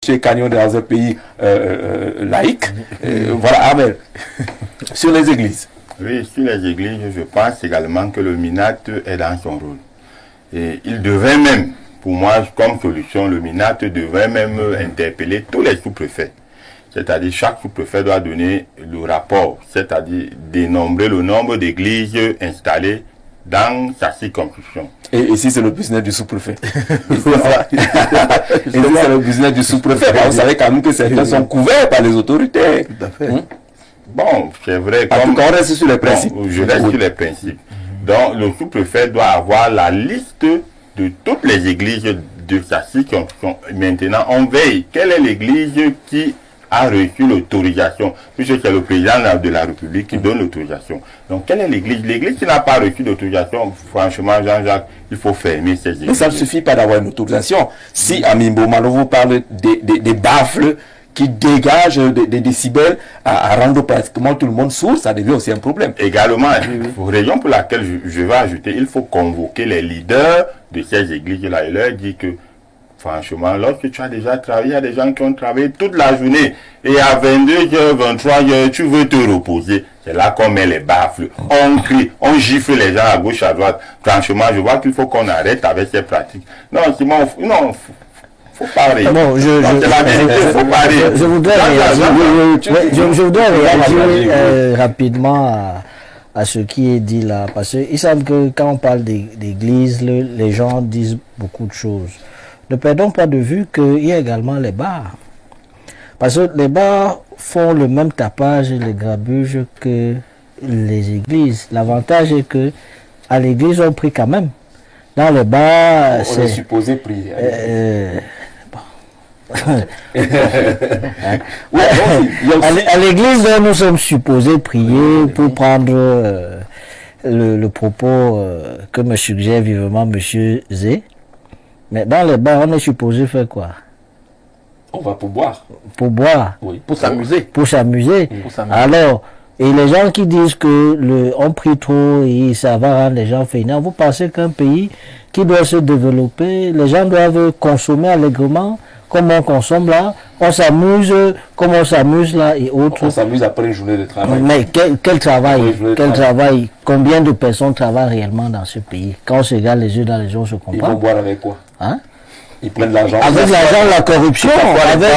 chez Canyon dans un pays laïque. Voilà, Amen. Sur les églises. Oui, sur les églises, je pense également que le MINAT est dans son rôle. Et il devrait même, pour moi, comme solution, le MINAT devrait même interpeller tous les sous-préfets. C'est-à-dire, chaque sous-préfet doit donner le rapport, c'est-à-dire dénombrer le nombre d'églises installées dans sa circonscription. Et si c'est le business du sous-préfet. Et si c'est le business du sous-préfet, vous savez quand même que certains sont couverts par les autorités. Tout à fait. Bon, c'est vrai. En tout cas, on reste sur les principes. Bon, je reste sur les principes. Donc, le sous-préfet doit avoir la liste de toutes les églises de sa circonscription. Maintenant, on veille. Quelle est l'église qui a reçu l'autorisation, puisque c'est le président de la République qui donne l'autorisation. Donc, quelle est l'église? L'église qui n'a pas reçu l'autorisation, franchement, Jean-Jacques, il faut fermer ces églises. Mais ça ne suffit pas d'avoir une autorisation. Si Amimbo Malo vous parle des baffles qui dégagent des décibels à rendre pratiquement tout le monde sourd, ça devient aussi un problème. Également, raison pour laquelle je vais ajouter, il faut convoquer les leaders de ces églises-là et leur dire que franchement, lorsque tu as déjà travaillé, il y a des gens qui ont travaillé toute la journée et à 22h, 23h, tu veux te reposer. C'est là qu'on met les baffles, on crie, on gifle les gens à gauche, à droite. Franchement, je vois qu'il faut qu'on arrête avec ces pratiques. Non, Simon, non, faut parler. Bon, je voudrais réagir rapidement à ce qui est dit là. Parce qu'il semble que quand on parle d'église, les gens disent beaucoup de choses. Ne perdons pas de vue qu'il y a également les bars. Parce que les bars font le même tapage et les grabuges que les églises. L'avantage est que à l'église, on prie quand même. Dans les bars, on est supposé prier. À l'église, nous sommes supposés prier pour prendre le propos que me suggère vivement M. Zé. Mais dans les bars, on est supposé faire quoi? On va pour boire. Pour boire. Oui, pour s'amuser. Pour s'amuser. Alors, et les gens qui disent que on prie trop et ça va rendre les gens fainéants, vous pensez qu'un pays qui doit se développer, les gens doivent consommer allègrement, comme on consomme là, on s'amuse, comme on s'amuse là et autres. On s'amuse après une journée de travail. Mais quel travail, combien de personnes travaillent réellement dans ce pays? Quand on se regarde les yeux dans les yeux, on se comprend. Ils vont boire avec quoi? Hein? Ils prennent l'argent. Avec l'argent, la corruption, avec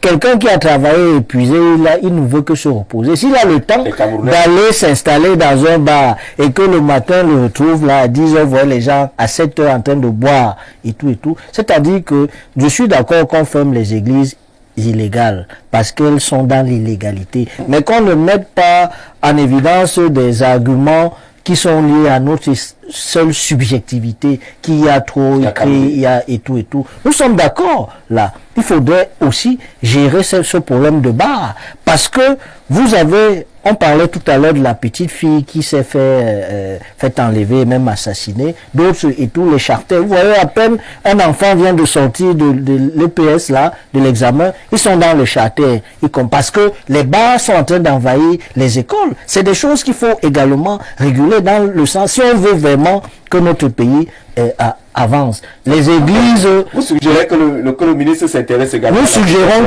quelqu'un qui a travaillé épuisé, il ne veut que se reposer. S'il a le temps d'aller s'installer dans un bar et que le matin le retrouve là à 10h, voit les gens à 7h en train de boire et tout. C'est-à-dire que je suis d'accord qu'on ferme les églises illégales parce qu'elles sont dans l'illégalité. Mais qu'on ne mette pas en évidence des arguments qui sont liés à notre seule subjectivité, qu'il y a trop écrit, il y a et tout. Nous sommes d'accord, là. Il faudrait aussi gérer ce problème de bar. Parce que vous avez, on parlait tout à l'heure de la petite fille qui s'est fait enlever et même assassiner, d'autres et tout, les charters. Vous voyez, à peine un enfant vient de sortir de l'EPS, là, de l'examen, ils sont dans le charter. Parce que les bars sont en train d'envahir les écoles. C'est des choses qu'il faut également réguler dans le sens, si on veut vraiment que notre pays avance. Les églises... Vous suggérez que le ministre s'intéresse également... Nous suggérons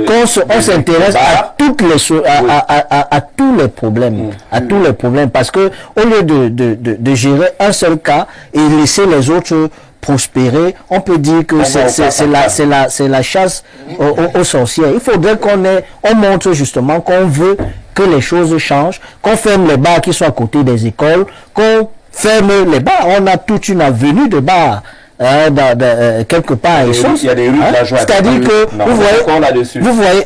qu'on s'intéresse à toutes les choses, à tous les problèmes. À tous les problèmes. Parce que au lieu de gérer un seul cas et laisser les autres prospérer, on peut dire que c'est la chasse aux sorcières. Il faudrait on montre justement qu'on veut que les choses changent, qu'on ferme les bars qui sont à côté des écoles, qu'on ferme les bars. On a toute une avenue de bars quelque part. Il y a des rues de la joie. C'est-à-dire que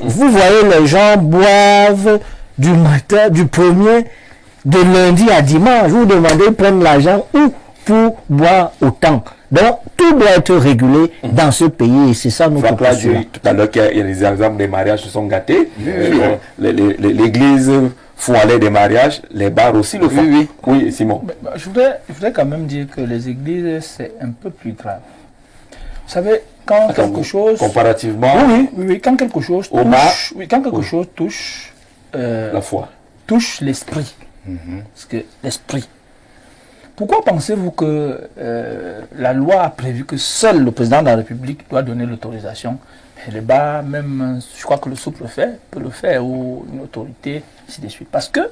vous voyez les gens boivent du matin, du premier, de lundi à dimanche. Vous demandez de prendre l'argent où pour boire autant. Donc, tout doit être régulé dans ce pays et c'est ça notre position. Tout à l'heure qu'il y a des exemples des mariages se sont gâtés. L'église font aller des mariages, les bars aussi le font. Oui, Simon. Je voudrais quand même dire que les églises, c'est un peu plus grave. Vous savez, quand quelque chose... Comparativement... Oui, quand quelque chose touche... quand quelque chose touche... la foi. Touche l'esprit. Parce que l'esprit... Pourquoi pensez-vous que la loi a prévu que seul le président de la République doit donner l'autorisation? Les bars, même, je crois que le sous-préfet peut le faire, ou une autorité, ainsi de suite. Parce que,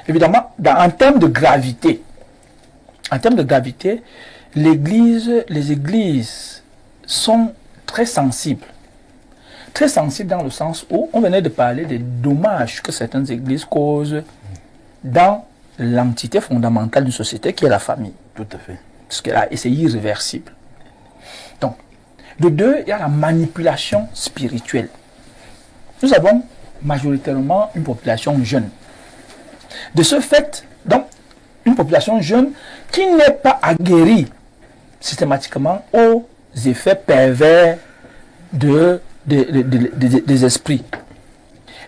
évidemment, en termes de gravité, les églises sont très sensibles. Très sensibles dans le sens où on venait de parler des dommages que certaines églises causent dans l'entité fondamentale d'une société qui est la famille. Tout à fait. Parce que là, c'est irréversible. Donc, de deux, il y a la manipulation spirituelle. Nous avons majoritairement une population jeune. De ce fait, donc, une population jeune qui n'est pas aguerrie systématiquement aux effets pervers des esprits.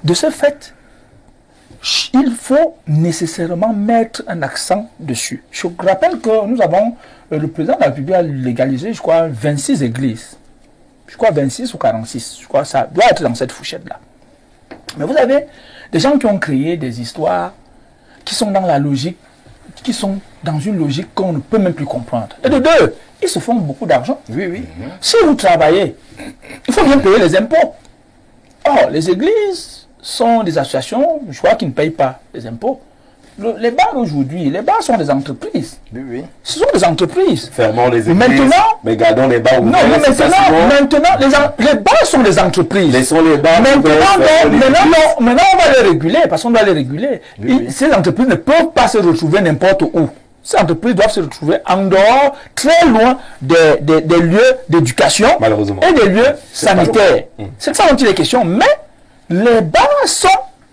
De ce fait, il faut nécessairement mettre un accent dessus. Je rappelle que nous avons, le président de la République a légalisé, je crois, 26 églises. Je crois 26 ou 46. Je crois que ça doit être dans cette fourchette-là. Mais vous avez des gens qui ont créé des histoires qui sont dans la logique, qui sont dans une logique qu'on ne peut même plus comprendre. Et de deux, ils se font beaucoup d'argent. Oui, oui. Si vous travaillez, il faut bien payer les impôts. Or, les églises sont des associations, je crois, qui ne payent pas les impôts. Les bars aujourd'hui, les bars sont des entreprises. Oui, oui. Ce sont des entreprises. Fermons les églises, maintenant, mais gardons les bars ouverts. Non, mais maintenant, les bars sont des entreprises. Laissons les bars maintenant, on va les réguler, parce qu'on doit les réguler. Oui. Ces entreprises ne peuvent pas se retrouver n'importe où. Ces entreprises doivent se retrouver en dehors, très loin des lieux d'éducation et des lieux sanitaires. C'est de ça dont il est question. Mais les bars sont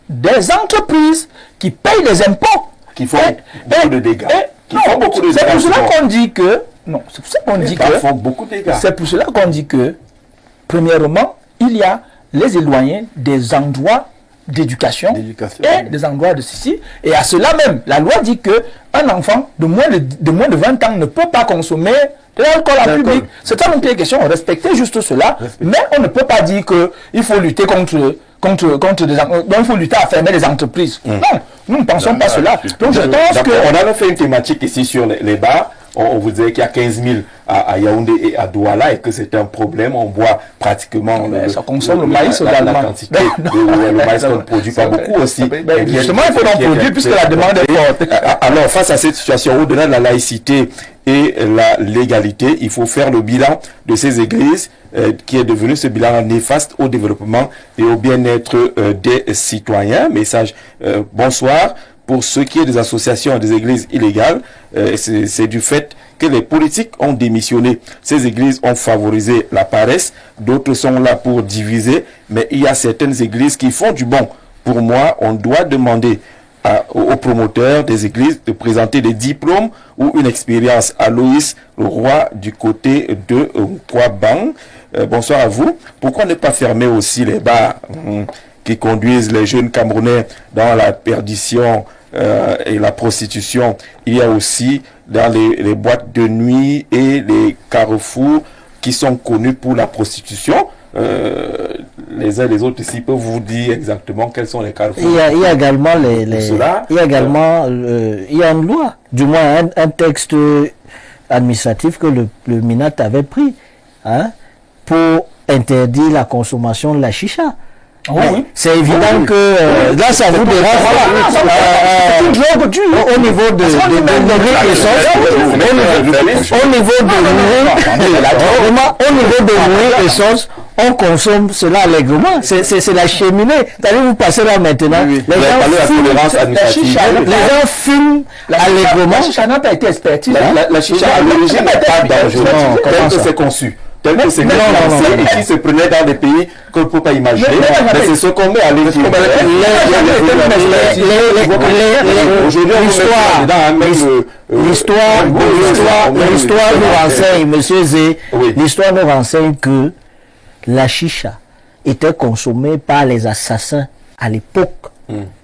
des entreprises qui payent des impôts. Qui font beaucoup de dégâts. C'est pour cela qu'on dit que... Non, c'est pour ça qu'on dit que... font beaucoup de dégâts. C'est pour cela qu'on dit que, premièrement, il y a les éloignés des endroits d'éducation et des endroits de ceci. Et à cela même, la loi dit que un enfant de moins de 20 ans ne peut pas consommer de l'alcool en public. C'est ça donc les questions. Respecter juste cela. Mais on ne peut pas dire qu'il faut lutter contre des donc il faut lutter à fermer les entreprises. Non, nous ne pensons pas cela. Donc je pense que... On a fait une thématique ici sur les bars. On vous disait qu'il y a 15 000 à Yaoundé et à Douala et que c'est un problème. On boit pratiquement ça consomme le maïs également. La quantité le maïs qu'on ne produit pas beaucoup aussi. Justement, il faut en produire puisque la demande est forte. Alors, face à cette situation, au-delà de la laïcité et la légalité, il faut faire le bilan de ces églises qui est devenu ce bilan néfaste au développement et au bien-être des citoyens. Message bonsoir. Pour ce qui est des associations et des églises illégales, c'est du fait que les politiques ont démissionné. Ces églises ont favorisé la paresse, d'autres sont là pour diviser, mais il y a certaines églises qui font du bon. Pour moi, on doit demander aux promoteurs des églises de présenter des diplômes ou une expérience. Aloïs, le roi du côté de Kwabang. Bonsoir à vous. Pourquoi ne pas fermer aussi les bars qui conduisent les jeunes Camerounais dans la perdition et la prostitution? Il y a aussi dans les boîtes de nuit et les carrefours qui sont connus pour la prostitution. Les uns et les autres ici peuvent vous dire exactement quels sont les carrefours. Il y a également il y a une loi, du moins un texte administratif que le MINAT avait pris pour interdire la consommation de la chicha. Oui. C'est évident que là ça vous dérange au niveau de nourrir et sauce, on consomme cela allègrement. C'est la cheminée. Vous passer là maintenant. Les gens fument allègrement. La chicha n'a pas été expertisée. La chicha à l'origine n'est pas dangereuse. Tel que c'est conçu. Tel que c'est et qui se prenait dans des pays qu'on ne peut pas imaginer. Mais c'est ce qu'on met à l'intérieur. L'histoire nous renseigne, monsieur Zé, l'histoire nous renseigne que la chicha était consommée par les assassins à l'époque,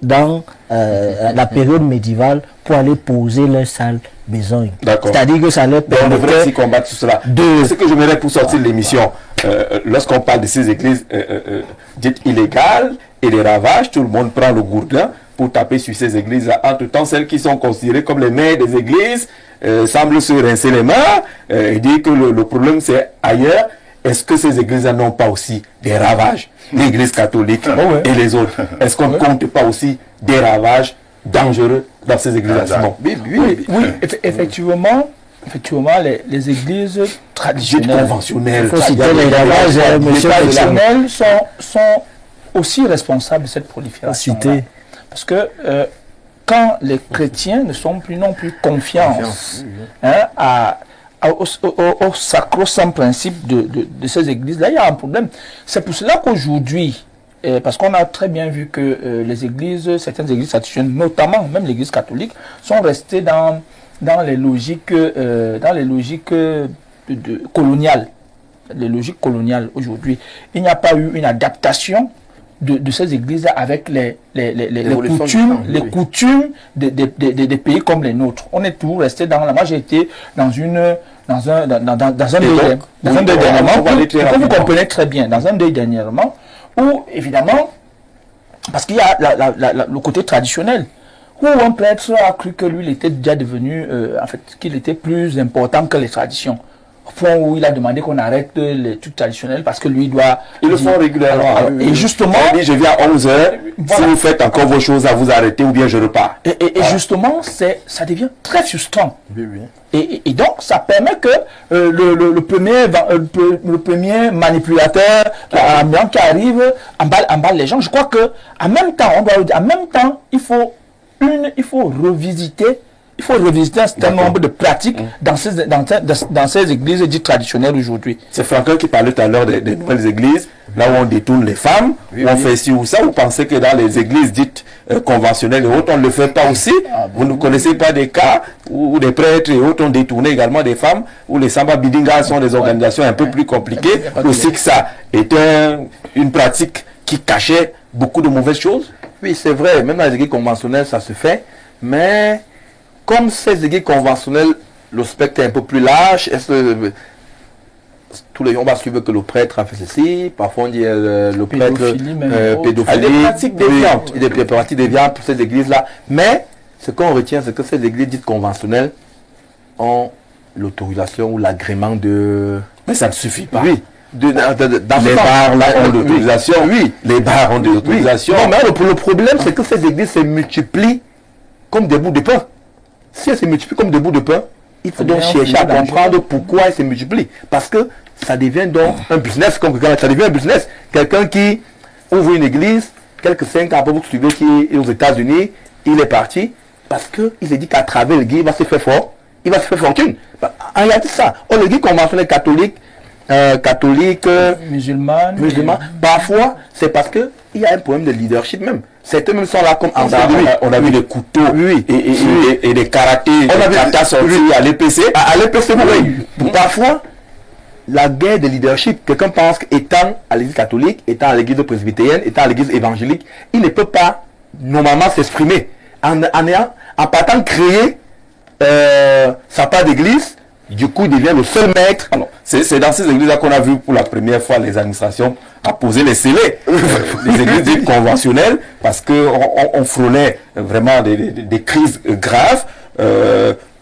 dans la période médiévale, pour aller poser leur sale besogne. C'est-à-dire que ça leur permettait... On devrait s'y combattre tout cela. Ce que je m'aimerais pour sortir de l'émission, lorsqu'on parle de ces églises dites illégales et les ravages, tout le monde prend le gourdin pour taper sur ces églises. Entre-temps, celles qui sont considérées comme les mères des églises semblent se rincer les mains et dire que le problème c'est ailleurs. Est-ce que ces églises n'ont pas aussi des ravages, l'église catholique et les autres? Est-ce qu'on ne compte pas aussi des ravages dangereux dans ces églises? Oui, effectivement, les églises traditionnelles, conventionnelles, traditionnelles sont aussi responsables de cette prolifération. Parce que quand les chrétiens ne sont plus non plus confiance au sacro-saint principe de ces églises-là, il y a un problème. C'est pour cela qu'aujourd'hui, parce qu'on a très bien vu que les églises, certaines églises traditionnelles, notamment même l'église catholique, sont restées dans les logiques, coloniales. Les logiques coloniales aujourd'hui. Il n'y a pas eu une adaptation de ces églises avec les coutumes des pays comme les nôtres. On est toujours resté moi j'ai été dans un deuil dernièrement, comme vous comprenez très bien, dans un deuil dernièrement, où évidemment, parce qu'il y a le côté traditionnel, où un prêtre a cru que lui il était déjà devenu, qu'il était plus important que les traditions. Au point où il a demandé qu'on arrête les trucs traditionnels parce que lui doit... Ils le font régulièrement. Et justement... Il dit, je viens à 11h, si vous faites encore vos choses, à vous arrêter ou bien je repars. Et justement, ça devient très frustrant. Et donc, ça permet que le premier manipulateur qui arrive emballe les gens. Je crois que en même temps, il faut revisiter un certain nombre de pratiques dans ces églises dites traditionnelles aujourd'hui. C'est Franklin qui parlait tout à l'heure des nouvelles églises, là où on détourne les femmes, où on fait ci ou ça. Vous pensez que dans les églises dites conventionnelles et autres, on ne le fait pas aussi? Vous ne connaissez pas des cas où des prêtres et autres ont détourné également des femmes, où les Samba Bidinga sont des organisations un peu plus compliquées, aussi que ça était une pratique qui cachait beaucoup de mauvaises choses? Oui, c'est vrai, même dans les églises conventionnelles, ça se fait, mais... Comme ces églises conventionnelles, le spectre est un peu plus large, tous les gens parce qu'ils veulent que le prêtre a fait ceci, parfois on dit le prêtre pédophilie, des pratiques déviantes. Des pratiques déviantes pour ces églises-là. Mais ce qu'on retient, c'est que ces églises dites conventionnelles ont l'autorisation ou l'agrément de... Mais ça ne suffit pas. Oui. Les bars là ont l'autorisation. Oui. Les bars ont des autorisations. Non, mais le problème, c'est que ces églises se multiplient comme des bouts de pain. Si elles se multiplient comme des bouts de pain, il faut donc chercher à comprendre pourquoi elles se multiplient. Parce que ça devient donc un business, ça devient un business. Quelqu'un qui ouvre une église, quelques 5 ans après vous suivez qui est aux États-Unis, il est parti parce qu'il s'est dit qu'à travers l'église, il va se faire fort, il va se faire fortune. En réalité, ça. L'église conventionnelle catholique, musulmane, parfois, c'est parce qu'il y a un problème de leadership même. Certains même sont là comme on a vu des couteaux et des karatés, à l'EPC. À l'EPC, oui. Parfois, la guerre de leadership, quelqu'un pense qu'étant à l'église catholique, étant à l'église presbytérienne, étant à l'église évangélique, il ne peut pas normalement s'exprimer. En partant créer sa part d'église, du coup, il devient le seul maître. Alors, c'est dans ces églises-là qu'on a vu pour la première fois les administrations à poser les scellés. Les églises dites conventionnelles, parce qu'on frôlait vraiment des crises graves.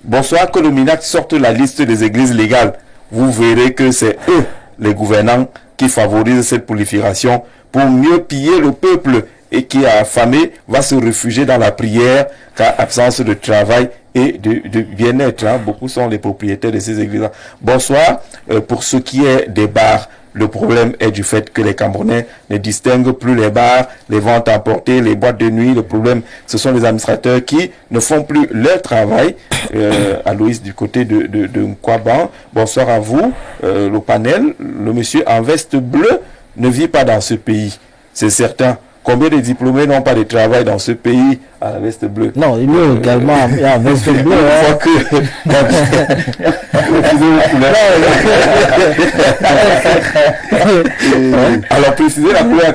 Bonsoir, que le MINAC sorte la liste des églises légales. Vous verrez que c'est eux, les gouvernants, qui favorisent cette prolifération pour mieux piller le peuple et qui est affamé va se réfugier dans la prière car absence de travail et de bien-être. Beaucoup sont les propriétaires de ces églises. Bonsoir. Pour ce qui est des bars, le problème est du fait que les Camerounais ne distinguent plus les bars, les ventes à emporter, les boîtes de nuit. Le problème, ce sont les administrateurs qui ne font plus leur travail. Aloïs du côté de Nkwaban. Bonsoir à vous. Le panel, le monsieur en veste bleue ne vit pas dans ce pays. C'est certain. Combien de diplômés n'ont pas de travail dans ce pays à la veste bleue? Non, il est également à la veste bleue. Alors précisez la couleur.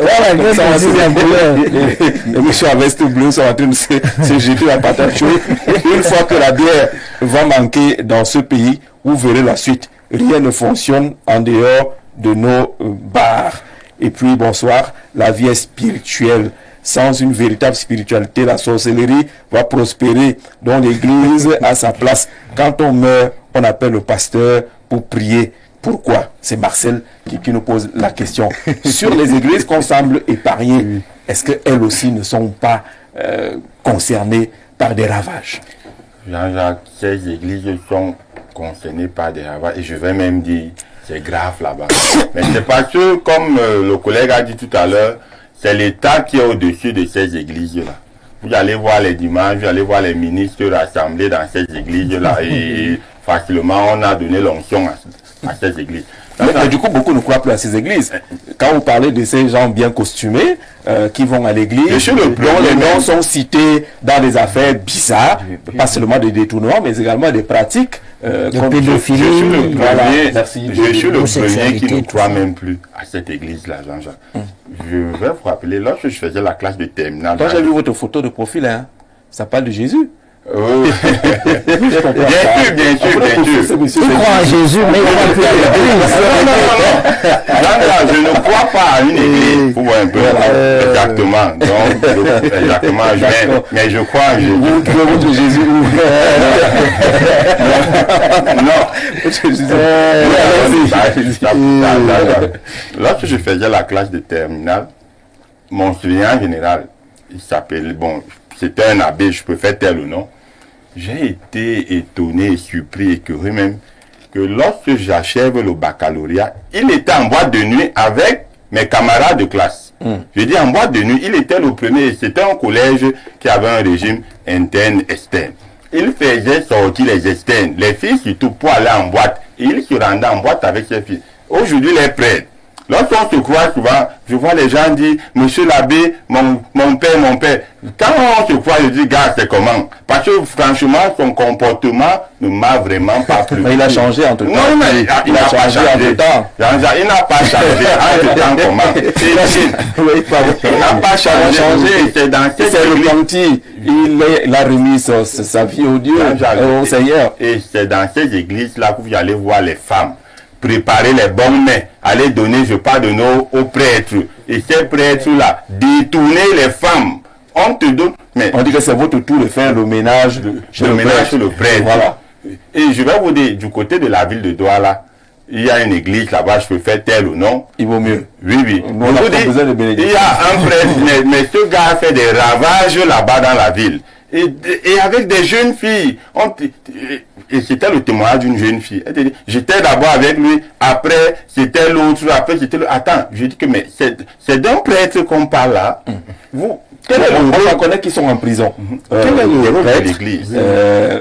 Les messieurs à veste bleue sont en train de se jeter la patate chaude. Une fois que la bière va manquer dans ce pays, vous verrez la suite. Rien ne fonctionne en dehors de nos bars. Et puis bonsoir, la vie est spirituelle. sans une véritable spiritualité, la sorcellerie va prospérer dans l'église à sa place. Quand on meurt, on appelle le pasteur pour prier. Pourquoi? C'est Marcel qui nous pose la question. Sur les églises qu'on semble épargner, est-ce qu'elles aussi ne sont pas concernées par des ravages? Jean-Jacques, ces églises sont concernées par des ravages, et je vais même dire, c'est grave là-bas. Mais c'est parce que, comme le collègue a dit tout à l'heure, c'est l'État qui est au-dessus de ces églises-là. Vous allez voir les dimanches, vous allez voir les ministres rassemblés dans ces églises-là, et facilement on a donné l'onction à ces églises. Mais du coup, beaucoup ne croient plus à ces églises. Quand vous parlez de ces gens bien costumés qui vont à l'église, dont les noms sont cités dans des affaires bizarres, pas seulement des détournements, mais également des pratiques de pédophilie. Je suis le premier qui ne croit même plus à cette église-là, Jean-Jacques. Je vais vous rappeler, lorsque je faisais la classe de terminale... Quand j'ai vu votre photo de profil, hein, ça parle de Jésus. Bien sûr. Il croit en Jésus, mais il croit plus à l'église. Non, je ne crois pas à une église. Pour voir un peu. Exactement. Donc, exactement. Mais je crois en Jésus. Vous trouvez votre Jésus où? Lorsque je faisais la classe de terminale, mon surveillant général, il s'appelle, bon, c'était un abbé, je peux faire tel ou non. J'ai été étonné, surpris, écœuré même, que lorsque j'achève le baccalauréat, il était en boîte de nuit avec mes camarades de classe. Je dis en boîte de nuit, il était le premier, c'était un collège qui avait un régime interne, externe. Il faisait sortir les externes, les filles surtout pour aller en boîte. Et il se rendait en boîte avec ses filles. Aujourd'hui, les prêtres. Lorsqu'on se croit souvent, je vois les gens dire, monsieur l'abbé, mon père. Quand on se croit, je dis, gars, c'est comment? Parce que franchement, son comportement ne m'a vraiment pas plu. Mais il a changé entre temps. Non, il n'a pas changé entre temps. Il n'a pas changé entre temps comment? Il n'a pas changé. C'est dans cette église. Le petit, il a remis sa vie au Dieu, au Seigneur. Et c'est dans ces églises-là que vous allez voir les femmes préparer les bonnes mains, aller donner, je parle de nous, aux prêtres. Et ces prêtres-là, détourner les femmes. On te donne... Mais on dit que c'est votre tour de faire le ménage chez le prêtre. Voilà. Et je vais vous dire, du côté de la ville de Douala, il y a une église là-bas, je peux faire tel ou non. Il vaut mieux. Oui. On a pas besoin de bénédiction. Il y a un prêtre, mais ce gars fait des ravages là-bas dans la ville. Et avec des jeunes filles. Et c'était le témoignage d'une jeune fille. Elle dit, j'étais d'abord avec lui, après c'était l'autre, après c'était l'autre. Attends, je dis que mais c'est d'un prêtre qu'on parle là. On connaît qu'ils sont en prison. Quel est le rôle de l'église?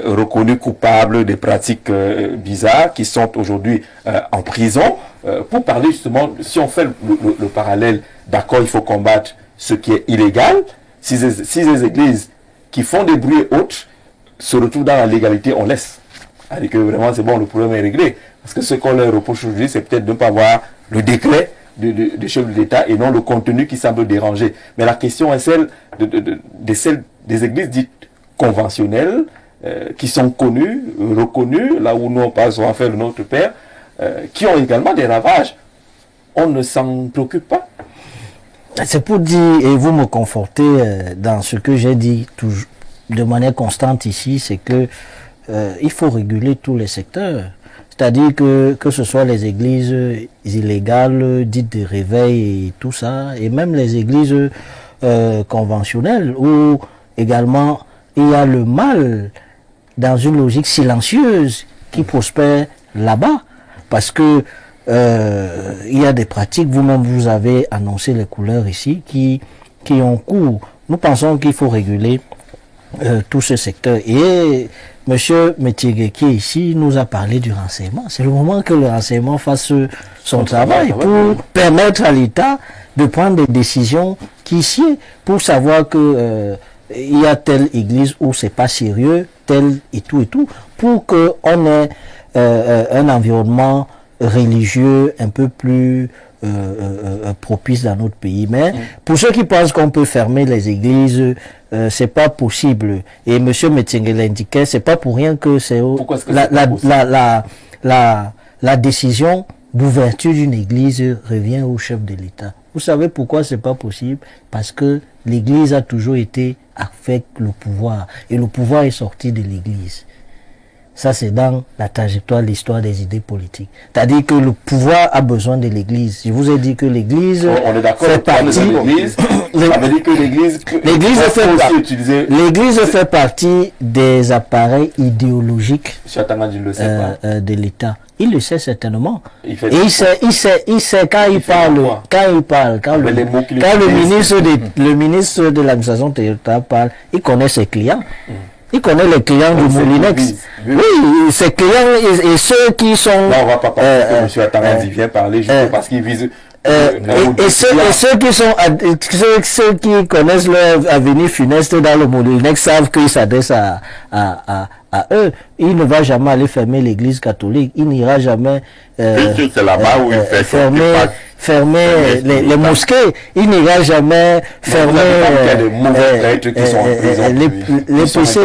Reconnus coupables des pratiques bizarres, qui sont aujourd'hui en prison. Pour parler justement, si on fait le parallèle, d'accord, il faut combattre ce qui est illégal. Si les églises qui font des bruits autres se retrouvent dans la légalité, on laisse. C'est-à-dire que vraiment, c'est bon, le problème est réglé. Parce que ce qu'on leur reproche aujourd'hui, c'est peut-être de ne pas avoir le décret du chef de l'État et non le contenu qui semble déranger. Mais la question est celle des églises dites conventionnelles, qui sont connues, reconnues, là où nous on passe en faire de notre Père, qui ont également des ravages. On ne s'en préoccupe pas. C'est pour dire, et vous me confortez dans ce que j'ai dit toujours, de manière constante ici, c'est que il faut réguler tous les secteurs. C'est-à-dire que ce soit les églises illégales, dites de réveil et tout ça, et même les églises conventionnelles, où également il y a le mal dans une logique silencieuse qui prospère là-bas. Parce que il y a des pratiques, vous-même vous avez annoncé les couleurs ici, qui ont cours. Nous pensons qu'il faut réguler tout ce secteur. Et Monsieur Métier qui est ici nous a parlé du renseignement. C'est le moment que le renseignement fasse son travail pour permettre à l'État de prendre des décisions qui sied pour savoir que il y a telle église où c'est pas sérieux, tel et tout, pour qu'on ait un environnement religieux un peu plus propice dans notre pays. Mais pour ceux qui pensent qu'on peut fermer les églises, c'est pas possible. Et Monsieur Metzingel l'indiquait, c'est pas pour rien que c'est la décision d'ouverture d'une église revient au chef de l'État. Vous savez pourquoi c'est pas possible? Parce que l'Église a toujours été avec le pouvoir. Et le pouvoir est sorti de l'Église. Ça, c'est dans la trajectoire de l'histoire des idées politiques. C'est-à-dire que le pouvoir a besoin de l'Église. Je vous ai dit que l'Église on est d'accord, fait partie... Ça veut dire que l'Église fait partie des appareils idéologiques de l'État. Il le sait certainement. Il sait quand il parle, quand le ministre de l'administration territoriale parle, il connaît ses clients. Il connaît les clients du Moulinex. Oui, ses clients et ceux qui sont... Là, on va pas parler que M. Atarandi vient parler juste parce qu'il vise... et ceux qui sont ceux qui connaissent leur avenir funeste dans le Moulinex savent qu'ils s'adressent à eux. Il ne va jamais aller fermer l'église catholique. Il n'ira jamais fermer les mosquées. Il n'ira jamais fermer les mauvais prêtres qui sont en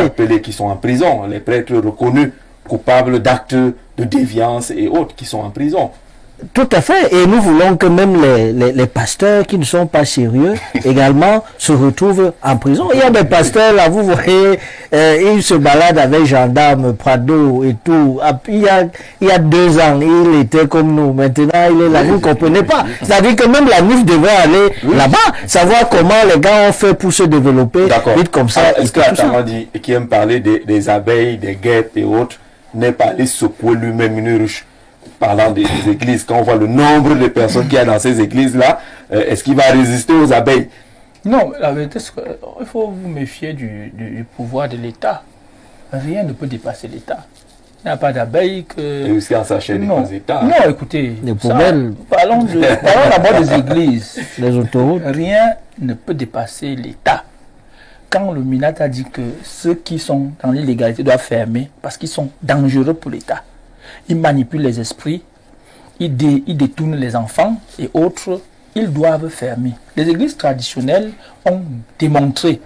prison, qui sont en prison, les prêtres reconnus coupables d'actes de déviance et autres qui sont en prison. Tout à fait, et nous voulons que même les pasteurs qui ne sont pas sérieux également se retrouvent en prison. Il y a des pasteurs là, vous voyez, ils se baladent avec gendarmes, Prado et tout. Il y a 2 ans, il était comme nous. Maintenant, il est là, vous ne comprenez pas. C'est-à-dire que même la NIF devrait aller là-bas, savoir comment les gars ont fait pour se développer vite comme ça. Est-ce que Atarandi, qui aime parler des abeilles, des guêpes et autres, n'est pas allé secouer lui-même une ruche? Parlant des églises, quand on voit le nombre de personnes qu'il y a dans ces églises-là, est-ce qu'il va résister aux abeilles? Non, la vérité, c'est qu'il faut vous méfier du pouvoir de l'État. Rien ne peut dépasser l'État. Il n'y a pas d'abeilles que... Et aussi en sachant des États. Non, écoutez, parlons d'abord des églises. Les autoroutes. Rien ne peut dépasser l'État. Quand le MINAT a dit que ceux qui sont dans l'illégalité doivent fermer parce qu'ils sont dangereux pour l'État, ils manipulent les esprits, ils détournent les enfants et autres, ils doivent fermer. Les églises traditionnelles ont démontré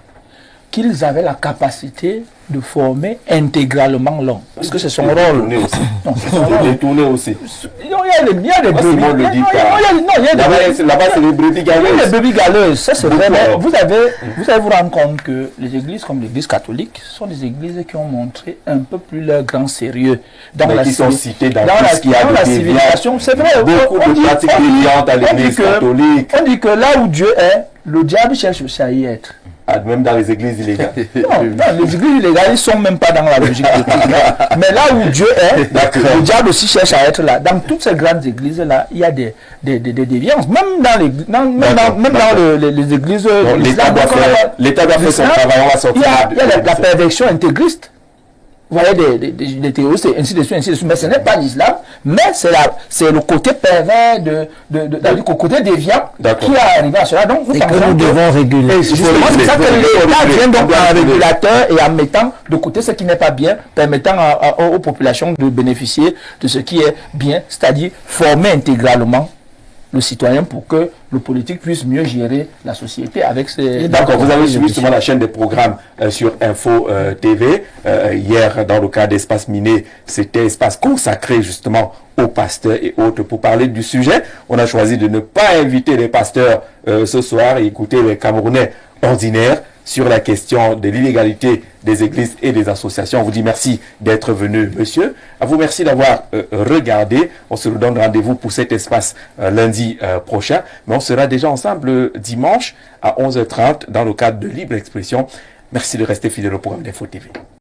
qu'ils avaient la capacité de former intégralement l'homme. Parce que c'est son rôle. Non, c'est son rôle. Détourner aussi. Il y a des brebis. Là-bas, c'est les brebis galeuses. Il y a des brebis galeuses, ça c'est vrai. Mais vous allez vous rendre compte que les églises comme l'église catholique sont des églises qui ont montré un peu plus leur grand sérieux dans la civilisation. C'est vrai. Beaucoup de pratiques déviantes à l'église catholique. On dit que là où Dieu est, le diable cherche aussi à y être. Même dans les églises illégales. Non, les églises illégales, ils ne sont même pas dans la logique de tout. Mais là où Dieu est, le diable aussi cherche à être là. Dans toutes ces grandes églises-là, il y a des déviances. Même dans les églises... L'État doit faire son travail, on va sortir. Il y a la perversion intégriste. Vous voyez des terroristes, ainsi de suite. Mais ce n'est pas l'islam, mais c'est le côté pervers, le côté déviant qui est arrivé à cela. Donc, et que nous devons réguler. C'est ça que l'État vient donc en régulateur et en mettant de côté ce qui n'est pas bien, permettant aux populations de bénéficier de ce qui est bien, c'est-à-dire former intégralement le citoyen pour que le politique puisse mieux gérer la société avec ses... D'accord, vous avez suivi justement la chaîne des programmes sur Info TV. Hier, dans le cas d'Espace Miné, c'était espace consacré justement aux pasteurs et autres pour parler du sujet. On a choisi de ne pas inviter les pasteurs ce soir et écouter les Camerounais ordinaires sur la question de l'illégalité des églises et des associations. On vous dit merci d'être venu, monsieur. À vous, merci d'avoir regardé. On se donne rendez-vous pour cet espace lundi prochain. Mais on sera déjà ensemble dimanche à 11h30 dans le cadre de Libre Expression. Merci de rester fidèle au programme d'Info TV.